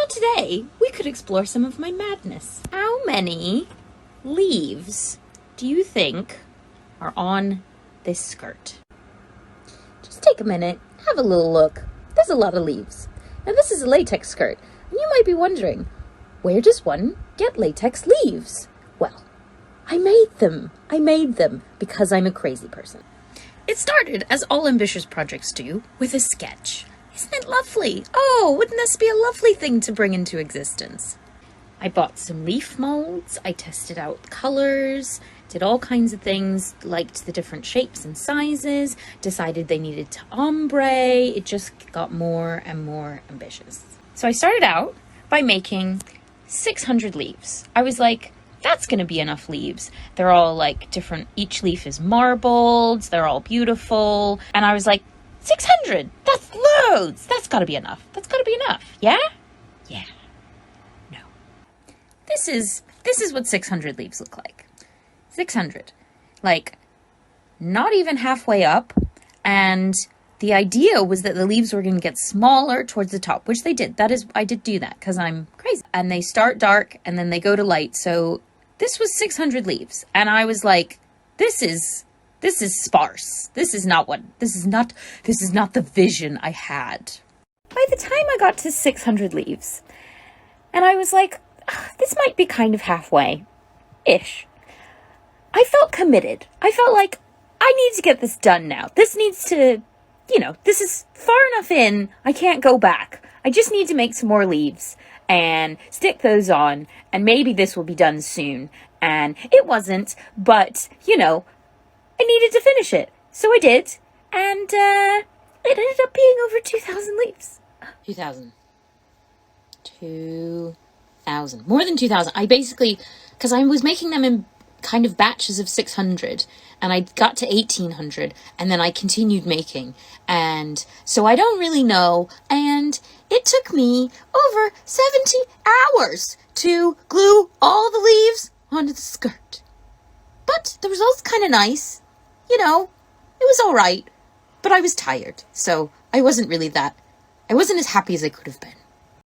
thought today we could explore some of my madness. How many leaves do you think are on this skirt? Just take a minute, have a little look. There's a lot of leaves. Now this is a latex skirt, and you might be wondering, where does one get latex leaves? Well, I made them. I made them because I'm a crazy person. It started, as all ambitious projects do, with a sketch. Isn't it lovely? Oh, wouldn't this be a lovely thing to bring into existence? I bought some leaf molds, I tested out colors, did all kinds of things, liked the different shapes and sizes, decided they needed to ombre. It just got more and more ambitious. So I started out by making 600 leaves. I was like, that's going to be enough leaves. They're all like different, each leaf is marbled, they're all beautiful. And I was like, 600, that's loads. That's got to be enough. That's got to be enough. Yeah? Yeah. No. This is what 600 leaves look like. 600. Like, not even halfway up. And the idea was that the leaves were going to get smaller towards the top, which they did. I did do that because I'm crazy. And they start dark and then they go to light. So this was 600 leaves. And I was like, this is sparse. This is not the vision I had. By the time I got to 600 leaves, and I was like, this might be kind of halfway-ish. I felt committed. I felt like, I need to get this done now. This needs to, this is far enough in, I can't go back. I just need to make some more leaves and stick those on, and maybe this will be done soon. And it wasn't, but, I needed to finish it. So I did. And it ended up being over 2,000 leaves. 2,000. 2,000. More than 2,000. I basically, because I was making them in kind of batches of 600. And I got to 1,800. And then I continued making. And so I don't really know. And it took me over 70 hours to glue all the leaves onto the skirt. But the result's kind of nice. It was all right, but I was tired, so I wasn't as happy as I could have been.